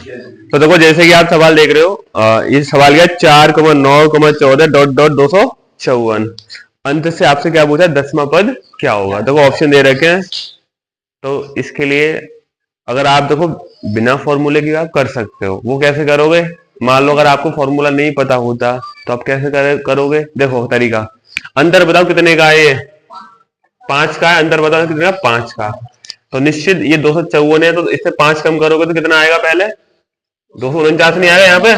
तो देखो जैसे कि आप सवाल देख रहे हो, ये सवाल क्या 4,9,14 डॉट डॉट 254। अंत से आपसे क्या पूछा, 10वां पद क्या होगा। देखो ऑप्शन दे रखे हैं, तो इसके लिए अगर आप देखो बिना फॉर्मूले के आप कर सकते हो। वो कैसे करोगे, मान लो अगर आपको फॉर्मूला नहीं पता होता तो आप कैसे करोगे। देखो तरीका, अंतर बताओ कितने का है, ये 5 का है। अंतर बताओ कितने का, 5 का। तो निश्चित ये 254 है, तो इससे 5 कम करोगे तो कितना आएगा, पहले 249 नहीं आएगा यहाँ पे।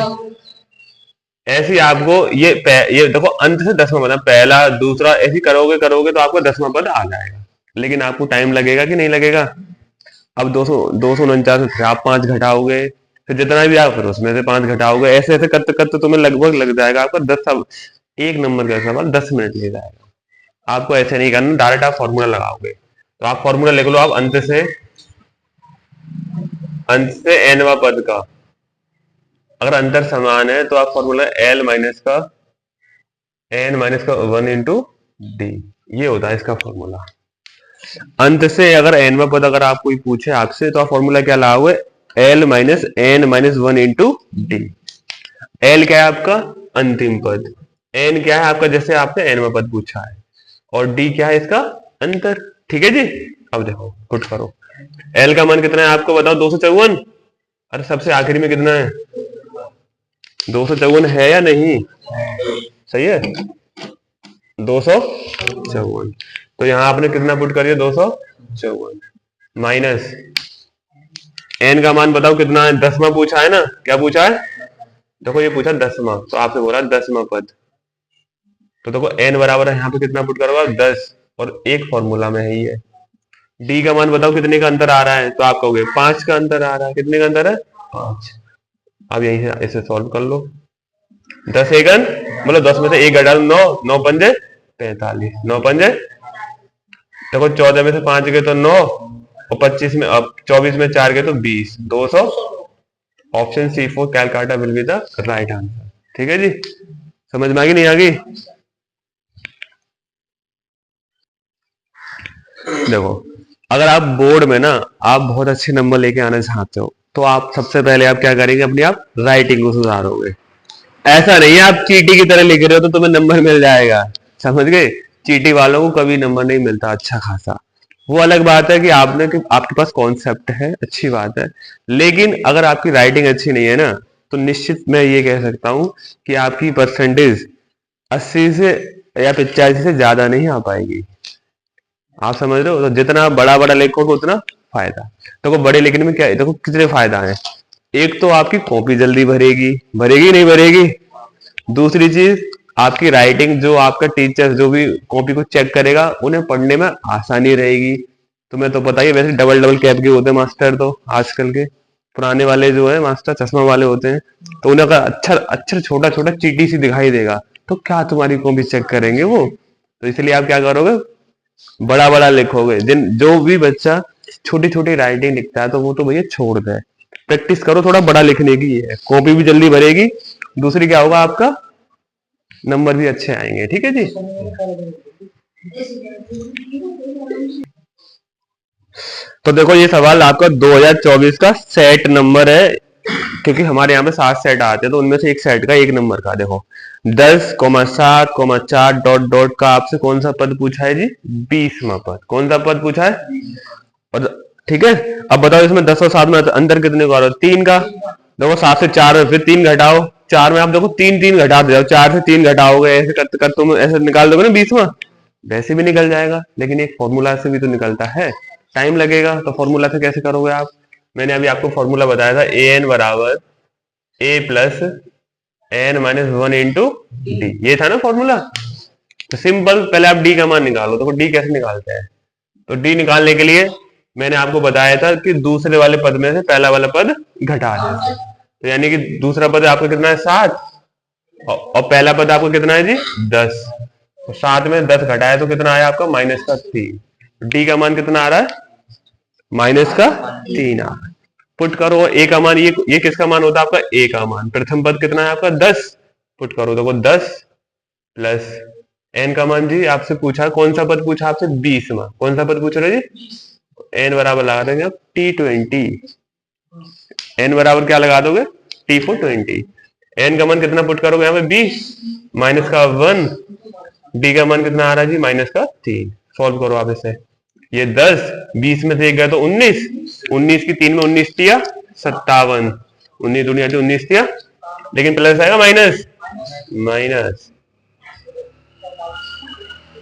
ऐसे ही आपको ये देखो अंत से 10वां पद, पहला दूसरा ऐसे करोगे करोगे तो आपको 10वां पद आ जाएगा। लेकिन आपको टाइम लगेगा कि नहीं लगेगा। अब 249 से आप 5 घटाओगे, फिर जितना भी आप फिर उसमें से 5 घटाओगे, ऐसे ऐसे करते करते तुम्हें लगभग लग जाएगा आपका 10, एक नंबर का सवाल 10 मिनट ले जाएगा। आपको ऐसे नहीं करना, डायरेक्ट आप फॉर्मूला लगाओगे। तो आप फॉर्मूला लिख लो, आप अंत से nवां पद का अगर अंतर समान है तो आप फॉर्मूला एल माइनस का एन माइनस का 1 इंटू डी, ये होता है इसका फॉर्मूला। अंत से अगर एनवा पद अगर आप कोई पूछे आपसे तो आप फॉर्मूला क्या लाओगे, L minus N minus 1 into D. L क्या है आपका अंतिम पद, एन क्या है आपका जैसे आपने एनवा पद पूछा है, और डी क्या है इसका अंतर। ठीक है जी। अब देखो पुट करो, एल का मान कितना है आपको बताओ, 254। अरे सबसे आखिरी में कितना है, 254 है या नहीं, सही है 254। तो यहां आपने कितना पुट कर दिया, 254 माइनस एन का मान बताओ कितना है, 10वां पूछा है ना, क्या पूछा है, देखो ये पूछा 10वां, तो आपसे बोला 10वां पद। तो देखो एन बराबर है यहाँ पे कितना पुट करोगे 10, और एक फॉर्मूला में है ही है। डी का मान बताओ कितने का अंतर आ रहा है, तो आप कहोगे 5 का अंतर आ रहा है। कितने का अंतर है, 5। अब यहीं से इसे सॉल्व कर लो, 10 एकन मतलब 10 में से 1 घटा 9, 9 पंजे 45, 9 पंजे देखो 14 में से 5 गए तो 9, और 25 में अब 24 में 4 गए तो 20, 200। Option C4 Calcutta will be the right answer. ठीक है जी, समझ में आ गई नहीं आ गई। देखो अगर आप बोर्ड में ना आप बहुत अच्छे नंबर लेके आना चाहते हो तो आप सबसे पहले आप क्या करेंगे, अपनी आप राइटिंग को सुधारोगे। ऐसा नहीं है आप चीटी की तरह लिख रहे हो तो तुम्हें नंबर मिल जाएगा, समझ गए। चीटी वालों को कभी नंबर नहीं मिलता अच्छा खासा। वो अलग बात है कि आपके पास कॉन्सेप्ट है, अच्छी बात है, लेकिन अगर आपकी राइटिंग अच्छी नहीं है ना तो निश्चित मैं ये कह सकता हूं कि आपकी परसेंटेज 80 से या 85 से ज्यादा नहीं आ पाएगी। आप समझ रहे हो, तो जितना बड़ा बड़ा लिखोगे उतना फायदा। देखो बड़े लिखने में क्या है, देखो कितने फायदा है। एक तो आपकी कॉपी जल्दी भरेगी, भरेगी नहीं भरेगी। दूसरी चीज आपकी राइटिंग, जो आपका टीचर जो भी कॉपी को चेक करेगा उन्हें पढ़ने में आसानी रहेगी। तुम्हें तो पता ही, वैसे डबल डबल कैप के होते हैं मास्टर, तो आजकल के पुराने वाले जो है मास्टर चश्मा वाले होते हैं, तो उन्हें अगर अक्षर अक्षर छोटा छोटा चीटी सी दिखाई देगा तो क्या तुम्हारी कॉपी चेक करेंगे वो। तो इसलिए आप क्या करोगे, बड़ा बड़ा लिखोगे। जिन जो भी बच्चा छोटी छोटी राइटिंग लिखता है तो वो तो भैया छोड़ दे, प्रैक्टिस करो थोड़ा बड़ा लिखने की, है कॉपी भी जल्दी भरेगी। दूसरी क्या होगा, आपका नंबर भी अच्छे आएंगे। ठीक है जी। तो देखो ये सवाल आपका 2024 का सेट नंबर है, क्योंकि हमारे यहाँ पे 7 सेट आते हैं तो उनमें से एक सेट का एक नंबर का। देखो 10,7,4 डॉट डॉट का आपसे कौन सा पद पूछा है जी, 20वां पद। कौन सा पद पूछा है, और ठीक है। अब बताओ इसमें 10 और 7 में अंतर कितने का, 3 का। देखो 7 से 4 में फिर 3 घटाओ, 4 में आप देखो 3 घटा दो, 4 से 3 घटाओगे, ऐसे करते करते तुम ऐसे निकाल दोगे ना 20वां, वैसे भी निकल जाएगा। लेकिन एक फॉर्मूला से भी तो निकलता है, टाइम लगेगा। तो फॉर्मूला से कैसे करोगे आप, मैंने अभी आपको फॉर्मूला बताया था, an बराबर a plus n minus 1 into D, ये था ना फॉर्मूला। तो सिंपल, पहले आप d का मान निकालो। तो d कैसे निकालते हैं, तो d निकालने के लिए मैंने आपको बताया था कि दूसरे वाले पद में से पहला वाला पद घटा दें। तो यानी कि दूसरा पद आपका कितना है 7, और पहला पद आपका कितना है जी 10। तो 7 में 10 घटाया तो कितना आया आपका माइनस का 3। डी का मान कितना आ रहा है, माइनस का 3 आ रहा है। पुट करो ए का मान, ये किसका मान होता है आपका, ए का मान। प्रथम पद कितना है आपका 10, पुट करो देखो 10 प्लस एन का मान जी आपसे पूछा, कौन सा पद पूछा आपसे 20वां, कौन सा पद पूछ रहे जी, एन बराबर लगा देंगे आप T20। एन बराबर क्या लगा दोगे, टी फॉर 20। एन का मान कितना पुट करोगे यहाँ पे 20 माइनस का 1, डी का मान कितना आ रहा है जी माइनस का 3। सॉल्व करो आप इसे, ये 10 20 में से एक गया तो 19, 19 की 3 में 19 दिया 57, 19 दुनिया 19 दिया, लेकिन प्लस आएगा माइनस माइनस।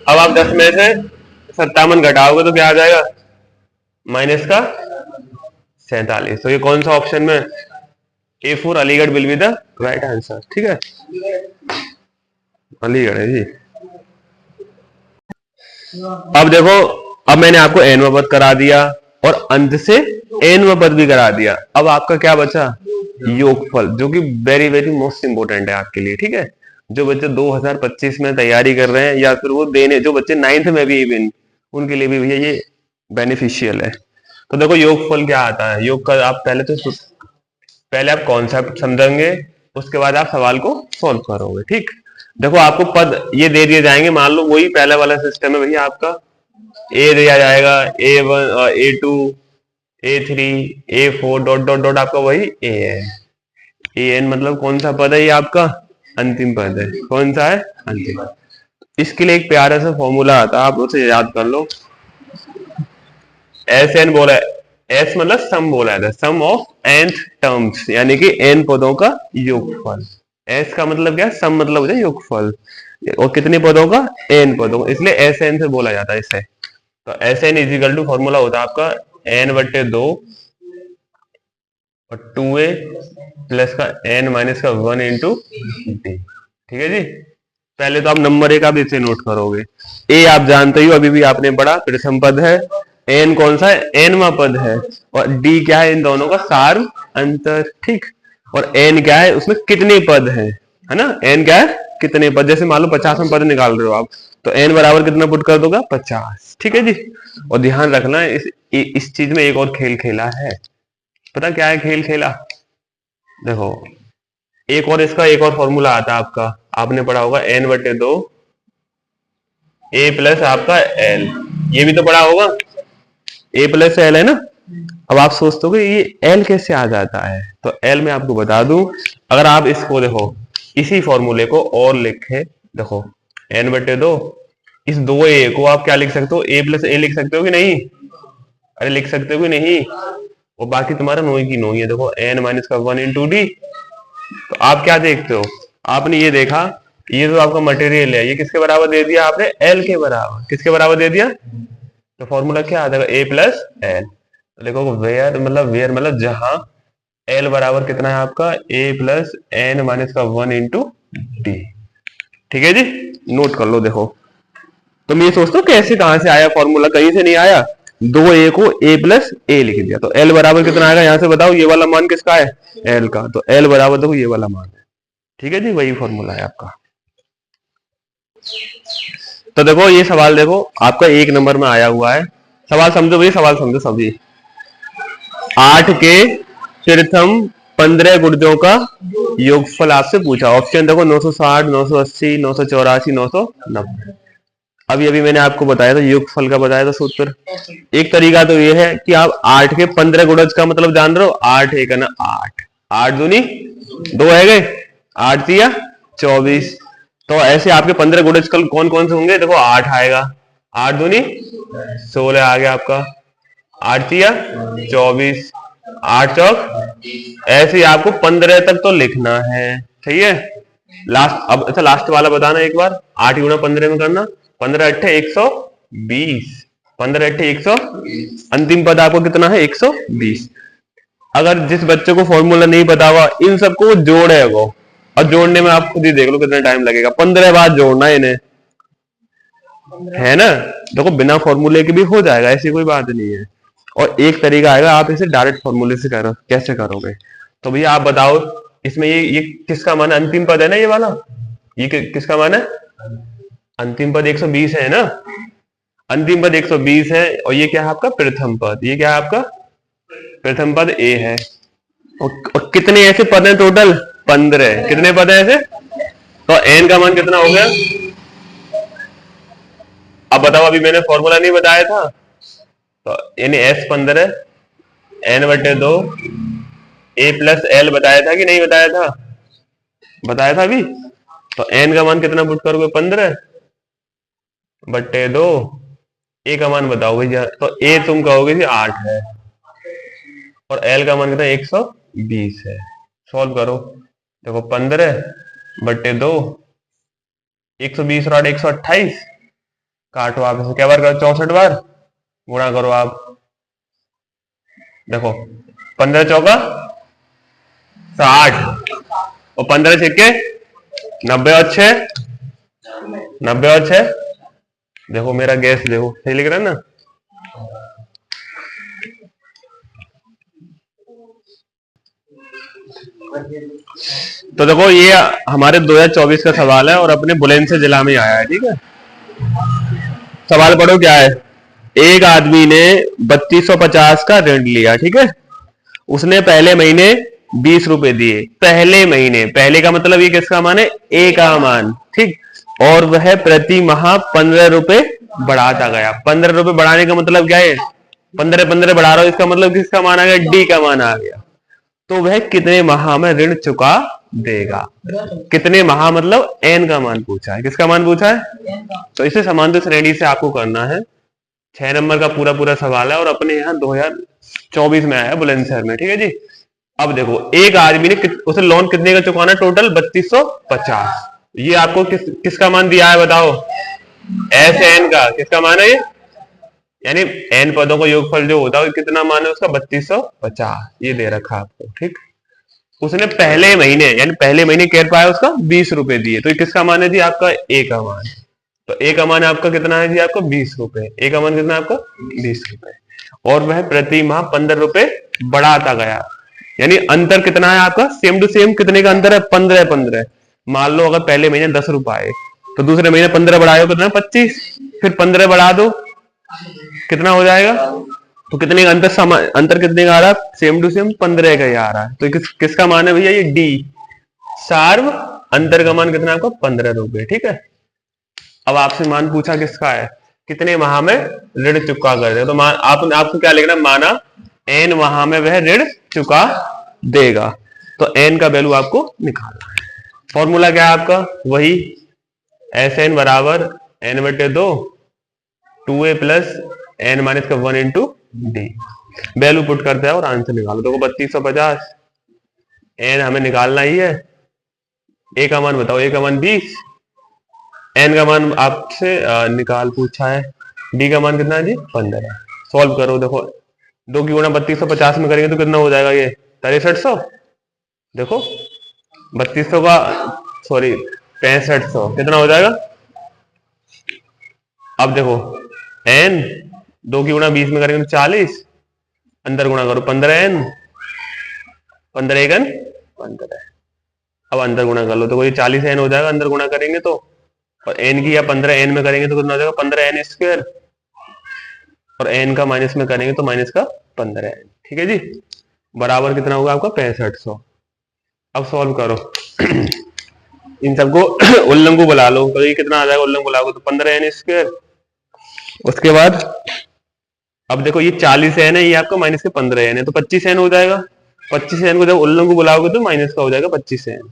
अब आप 10 में से 57 घटाओगे तो क्या आ जाएगा, माइनस का 47। तो ये कौन सा ऑप्शन में, A4 Aligarh will be the right answer. ठीक है, अलीगढ़ है जी। अब देखो, अब मैंने आपको एनवा पद करा दिया और अंत से एनवा पद भी करा दिया। अब आपका क्या बचा, योगफल, जो कि वेरी वेरी मोस्ट इंपोर्टेंट है आपके लिए। ठीक है, जो बच्चे 2025 में तैयारी कर रहे हैं या फिर वो देने, जो बच्चे 9th में भी इवन, उनके लिए भी भैया ये बेनिफिशियल है। तो देखो योगफल क्या आता है, योग का आप पहले आप कॉन्सेप्ट समझेंगे, उसके बाद आप सवाल को सॉल्व करोगे। ठीक, देखो आपको पद ये दे दिए जाएंगे, मान लो वही पहले वाला सिस्टम है भैया, आपका ए दिया जाएगा, A1 A2 A3 A4 dot dot dot, आपका वही ए है। एन मतलब कौन सा पद है, ये आपका अंतिम पद है। कौन सा है, अंतिम। इसके लिए एक प्यारा सा फॉर्मूला आता है, आप उसे याद कर लो। एस एन बोला, एस मतलब सम बोला है, सम ऑफ nth टर्म्स, यानी कि n पदों का योगफल। एस का मतलब क्या है, सम मतलब होता है योगफल, और कितने पदों का, n पदों का, इसलिए एस एन से बोला जाता है इसे। तो S N is equal to formula होता है आपका n/2 और 2a प्लस का n माइनस का 1 इंटू डी। ठीक है जी, पहले तो आप नंबर एक आप इसे नोट करोगे। ए आप जानते ही हो, अभी भी आपने पढ़ा, प्रथम पद है। एन कौन सा है, एनवा पद है। और डी क्या है, इन दोनों का सार अंतर। ठीक, और एन क्या है, उसमें कितने पद है ना, एन क्या है, कितने पद। जैसे मान लो 50 पद निकाल रहे हो आप, तो एन बराबर कितना पुट कर दोगे, 50। ठीक है जी, और ध्यान रखना इस चीज में एक और खेल खेला है। पता क्या है खेल खेला, देखो एक और इसका एक और फॉर्मूला आता है आपका, आपने पढ़ा होगा n/2 a प्लस आपका l, ये भी तो पढ़ा होगा, a प्लस एल है ना। अब आप सोचते हो ये l कैसे आ जाता है, तो l मैं आपको बता दूं, अगर आप इसको देखो, इसी फॉर्मूले को और लिखे, देखो n/2, इस 2a को आप क्या लिख सकते हो, a प्लस a लिख सकते हो कि नहीं, अरे लिख सकते हो कि नहीं, और बाकी तुम्हारा नोई की नोई है। देखो n माइनस का 1 इंटू डी। तो आप क्या देखते हो, आपने ये देखा, ये तो आपका मटेरियल है, ये किसके बराबर दे दिया आपने, एल के बराबर। किसके बराबर दे दिया, तो फॉर्मूला क्या आ जाएगा, ए प्लस एल। तो देखो वेयर मतलब जहां एल बराबर कितना है आपका, ए प्लस एन माइनस का 1 इंटू डी। ठीक है जी, नोट कर लो। देखो तुम ये सोचते हो कैसे कहां से आया फॉर्मूला, कहीं से नहीं आया, 2a को a प्लस ए लिख दिया, तो l बराबर कितना आएगा, यहां से बताओ ये वाला मान किसका है, l का, तो l बराबर देखो ये वाला मान है। ठीक है जी, वही फॉर्मूला है आपका। तो देखो ये सवाल देखो आपका 1 नंबर में आया हुआ है, सवाल समझो भैया, सवाल समझो सभी। 8 के प्रथम 15 गुणजों का योगफल आपसे पूछा। ऑप्शन देखो 960, 980, 984, 990। अभी अभी मैंने आपको बताया था योगफल का, बताया था सूत्र। एक तरीका तो ये है कि आप 8 के 15 गुणज का मतलब जान रहे हो, 8 एक है ना 8, 8 दूनी 2 है गए, 8 दिया 24। तो ऐसे आपके 15 गुणज कल कौन कौन से होंगे, देखो 8 आएगा, 8 दूनी 16 आ गया आपका, 8 दिया 24, 8 चौक, ऐसे आपको 15 तक तो लिखना है। सही है, लास्ट, अब अच्छा लास्ट वाला बताना एक बार, 8 गुणा 15 में करना, 15 अट्ठे 120, 15 अट्ठे 100, अंतिम पद आपको कितना है 120। अगर जिस बच्चे को फॉर्मूला नहीं पता हुआ, इन सबको जोड़ेगा, और जोड़ने में आप खुद ही देख लो कितना टाइम लगेगा, 15 बार जोड़ना है इन्हें, है ना। देखो बिना फॉर्मूले के भी हो जाएगा, ऐसी कोई बात नहीं है। और एक तरीका आएगा, आप इसे डायरेक्ट फॉर्मूले से करो, कैसे करोगे, तो भैया आप बताओ, इसमें ये किसका मान है, अंतिम पद है ना ये वाला, ये किसका मान है, अंतिम पद 120 है ना, अंतिम पद 120 है, और ये क्या है आपका प्रथम पद, ये क्या है आपका प्रथम पद ए है। और कितने ऐसे पद हैं टोटल, 15। कितने पद हैं ऐसे, तो एन का मान कितना हो गया, अब बताओ, अभी मैंने फॉर्मूला नहीं बताया था, तो यानी S 15 n/2 ए प्लस एल बताया था कि नहीं बताया था? बताया था अभी। तो एन का मान कितना पुट करोगे? 15 बट्टे 2। ए का मान बताओ भैया। तो ए तुम कहोगे जी 8 है, और एल का मान कितना? 120 है। सॉल्व करो। देखो 15 बट्टे 2, 120 और 8 128। काटो आप इसे, क्या बार करो? 64 बार। गुणा करो आप। देखो 15 चौका 60, और 15 छक्के 90, और 6 90, और 6 देखो मेरा गैस देखो सही लिख रहा है ना। तो देखो ये हमारे 2024 का सवाल है और अपने बुलंद से जिला में आया है। ठीक है, सवाल पढ़ो क्या है। एक आदमी ने 3250 का ऋण लिया। ठीक है, उसने पहले महीने 20 रुपए दिए। पहले महीने, पहले का मतलब ये किसका मान है? ए का मान। ठीक, और वह प्रति माह 15 रुपए बढ़ाता गया। 15 रुपए बढ़ाने का मतलब क्या है? 15 बढ़ा रहा हूं, इसका मतलब किसका मान आ गया? डी का मान आ गया। तो वह कितने माह में ऋण चुका देगा? कितने माह मतलब एन का मान पूछा है। किसका मान पूछा है? तो इसे समांतर श्रेणी से आपको करना है। 6 नंबर का पूरा पूरा सवाल है और अपने यहाँ 2024 में आया है बुलंदशहर में। ठीक है जी। अब देखो एक आदमी ने उसे लोन कितने का चुकाना? टोटल 3250। ये आपको किसका मान दिया है बताओ? एस एन का। किसका मान है ये? यानी एन पदों का योगफल जो होता है कितना मान है उसका? 3250। ये दे रखा आपको। ठीक, उसने पहले महीने यानी पहले महीने कह पाया उसका 20 रुपए दिए। तो ये किसका मान है जी? आपका ए का मान। तो ए का मान आपका कितना है जी? आपका 20 रुपए। ए का मान कितना है आपका? 20 रुपए। और वह प्रति माह 15 रुपए बढ़ाता गया। यानी अंतर कितना है आपका? सेम टू सेम कितने का अंतर है? 15 मान लो अगर पहले महीने 10 रुपए आए तो दूसरे महीने 15 बढ़ाओ कितना? 25। फिर 15 बढ़ा दो, कितना हो जाएगा? तो कितने का अंतर कितने का आ रहा है? सेम टू सेम 15 का ही आ रहा है। तो किसका मान है भैया? ये डी सार्व। अंतर का मान कितना है आपका? 15 रुपए। ठीक है, अब आपसे मान पूछा किसका है? कितने माह में ऋण चुका कर दे। तो मान आपको क्या लिखना? माना एन माह में वह ऋण चुका देगा। तो एन का वैल्यू आपको निकालना है। फॉर्मूला क्या है आपका? वही एस एन बराबर एन बटे 2 2a प्लस एन माइनस का 1 इंटू डी। वैल्यू पुट करते हैं और आंसर निकालो। देखो 3250 एन हमें निकालना ही है। ए का मान बताओ? ए का मान 20, एन का मान आपसे निकाल पूछा है। डी का मान कितना है जी? 15। सॉल्व करो। देखो 2 की गुणा 3250 में करेंगे तो कितना हो जाएगा? ये 6300। देखो 3200 का सॉरी 6500 कितना हो जाएगा? अब देखो एन 2 की गुणा 20 में करेंगे तो 40, अंदर गुणा करो 15n, 15 15। अब अंदर गुणा कर लो तो कोई 40n हो जाएगा अंदर गुणा करेंगे तो, और n की या 15n में करेंगे तो कितना हो जाएगा? 15n स्क्वायर, और n का माइनस में करेंगे तो माइनस का 15n। ठीक है जी, बराबर कितना होगा आपका? 6500। अब सॉल्व करो इन सबको उल्लंघ को बुला लो। तो ये कितना आ जाएगा उल्लंघ बुलाओगे तो? 15n square. उसके बाद अब देखो ये 40n है, ये आपका माइनस के 15n है, तो 25n हो जाएगा। 25n को जब उल्लंघ को बुलाओगे तो माइनस का हो जाएगा 25n।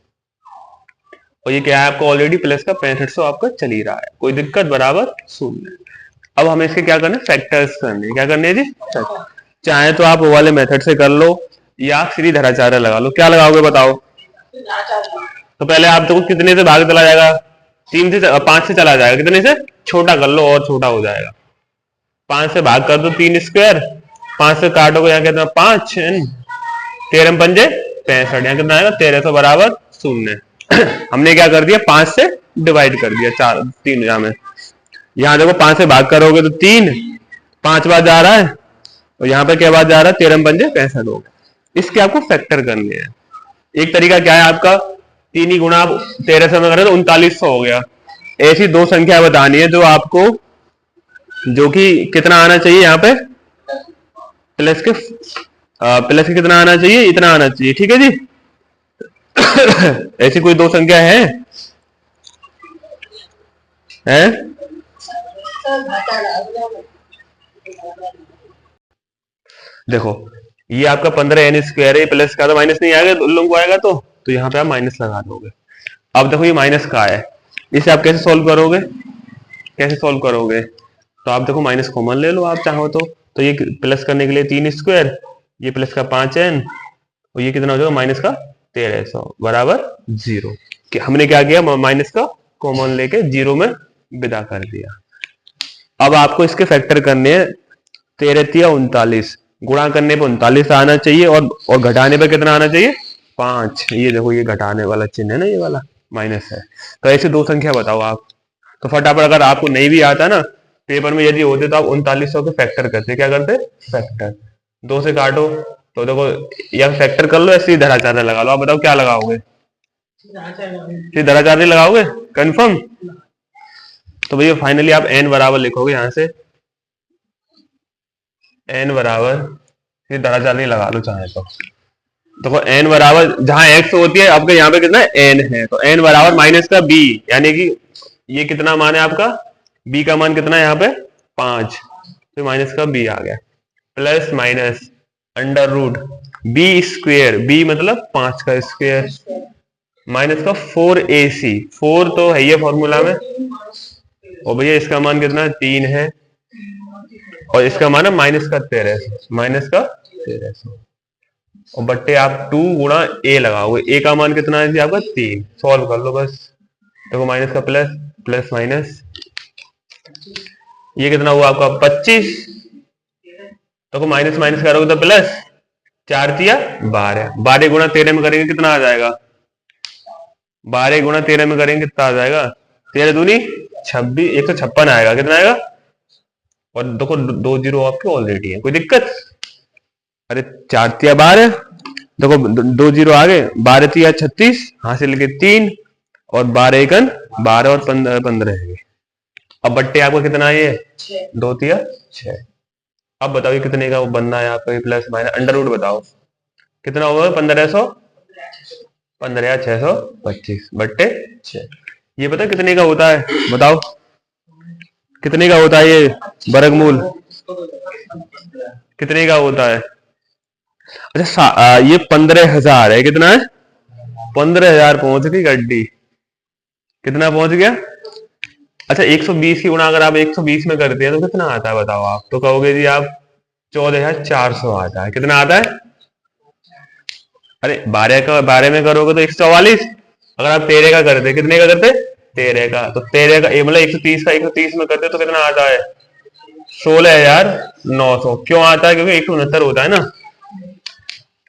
और ये क्या है आपका? ऑलरेडी प्लस का 6500 आपका चल ही रहा है, कोई दिक्कत? बराबर 0। अब हमें इसके क्या करना है? फैक्टर्स करने। क्या करने है जी? चाहे तो आप वो वाले मेथड से कर लो या सीधी धराचार्य लगा लो। क्या लगाओगे बताओ? तो पहले आप देखो कितने से भाग चला जाएगा? 3 से 5 से चला जाएगा। कितने से? छोटा कर लो और छोटा हो जाएगा। 5 से भाग कर दो 3 स्क्वायर, 5 से काटोगे यहाँ कितना? 5, 13 पंजे 65, यहाँ कितना आएगा? 1300 बराबर 0। हमने क्या कर दिया? 5 से डिवाइड कर दिया 4 3 यहाँ में। यहाँ देखो 5 से भाग करोगे तो 3, 5 बार जा रहा है, और यहाँ पे क्या बात जा रहा है? 13 पंजे 65 हो गए। इसके आपको फैक्टर करने हैं। एक तरीका क्या है आपका? 3 ही गुणा 1300 में करें तो 3900 हो गया। ऐसी दो संख्या बतानी है जो आपको, जो कि कितना आना चाहिए यहाँ पे? प्लस के कितना आना चाहिए? इतना आना चाहिए। ठीक है जी ऐसी कोई दो संख्या है? देखो ये आपका 15n² है, प्लस का तो माइनस नहीं आएगा, उन लोगों को आएगा तो यहाँ पे आप माइनस लगा दोगे। अब देखो ये माइनस का है, इसे आप कैसे सॉल्व करोगे, कैसे सॉल्व करोगे, तो आप देखो माइनस कॉमन ले लो आप चाहो तो ये प्लस करने के लिए 3², ये प्लस का 5n, और ये कितना हो जाएगा माइनस का 1300 बराबर 0। कि हमने क्या किया, माइनस का कॉमन लेके 0 में विदा कर दिया। अब आपको इसके फैक्टर करने हैं, 13×3 = 39, गुणा करने पे 39 आना चाहिए और घटाने पे कितना आना चाहिए, 5। ये देखो ये घटाने वाला चिन्ह है ना, ये वाला माइनस है। तो ऐसे दो संख्या बताओ आप। तो फटाफट, अगर आपको नहीं भी आता ना पेपर में यदि होते तो आप 3900 के फैक्टर करते, क्या करते, फैक्टर। 2 से काटो तो देखो, या फैक्टर कर लो या सीधे धराचार्य लगा लो। आप बताओ क्या लगाओगे, सीधे धराचार्य लगाओगे, कंफर्म। तो भैया फाइनली आप n बराबर लिखोगे, यहां से n बराबर, सीधे धराचार्य लगा लो चाहे तो। देखो n बराबर, जहां x होती है आपके यहाँ पे कितना n है, तो n बराबर माइनस का b, यानी कि ये कितना मान है आपका, b का मान कितना है यहाँ पे 5, तो माइनस का b आ गया, प्लस माइनस √b², b मतलब 5 का स्क्वायर, माइनस का 4ac, 4 तो है ये फॉर्मूला में, और भैया इसका मान कितना 3 है, और इसका मान है माइनस का 1300, और बट्टे आप 2 गुणा a लगाओगे, a का मान कितना है जी आपका 3, सॉल्व कर लो बस। देखो माइनस का प्लस, प्लस माइनस, ये कितना हुआ आपका 25, देखो माइनस माइनस करोगे तो प्लस, 4 तिया 12, 12 गुणा 13 में करेंगे कितना आ जाएगा, 12 गुणा 13 में करेंगे कितना आ जाएगा, 13 दूनी 26, 156 आएगा, कितना आएगा। और देखो 2 0 आपके ऑलरेडी है, कोई दिक्कत, अरे 4 तिया 12, देखो 2 0 आ गए, 12 तिया 36, हासिल के 3, और 12 एकन 12 और 15 है। अब बट्टे आपका कितना है, ये 2 तिया 6। अब बताओ ये कितने का बनना है आपका, प्लस माइनस अंडर रूट बताओ कितना होगा, 1500, 15×625 बट्टे 6। ये पता कितने का होता है, बताओ कितने का होता है, ये वर्गमूल कितने का होता है। अच्छा ये 15,000 है, कितना है 15,000 पहुंच गई गड्डी, कितना पहुंच गया। अच्छा 120 की गुणा अगर आप 120 में करते हैं तो कितना आता है बताओ आप, तो कहोगे जी आप 14,400 आता है, कितना आता है। अरे 12 में करोगे तो 144, अगर आप 13 का करते, कितने का करते 13 का, तो 13 का मतलब 130 का 130 में करते तो कितना आता है 16,900। क्यों आता है, क्योंकि 169 होता है ना।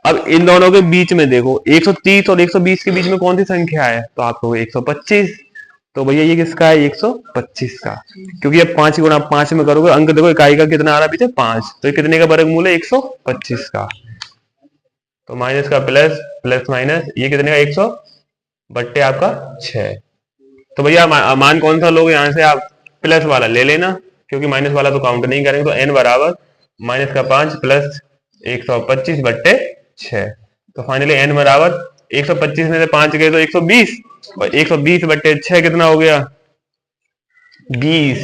अब इन दोनों के बीच में देखो 130 और 120 के बीच में कौन सी संख्या है, तो आप कहोगे 125, तो भैया ये किसका है 125 का, क्योंकि अब 5 गुणा 5 में करोगे, अंक देखो इकाई का कितना आ रहा है पीछे 5, तो ये कितने का वर्गमूल है 125 का। तो माइनस का प्लस, प्लस माइनस, ये कितने का 100 बट्टे आपका 6। तो भैया मान कौन सा लोगे, यहां से आप प्लस वाला ले लेना, क्योंकि माइनस वाला तो काउंट नहीं करेंगे। तो n बराबर माइनस का 5 प्लस 125 बट्टे 6। तो फाइनली n बराबर 125 में से 5 गए तो 120, और 120 बट्टे 6 कितना हो गया 20।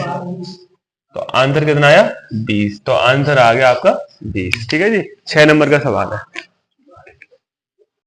तो आंसर कितना आया 20, तो आंसर आ गया आपका 20। ठीक है जी, 6 नंबर का सवाल है।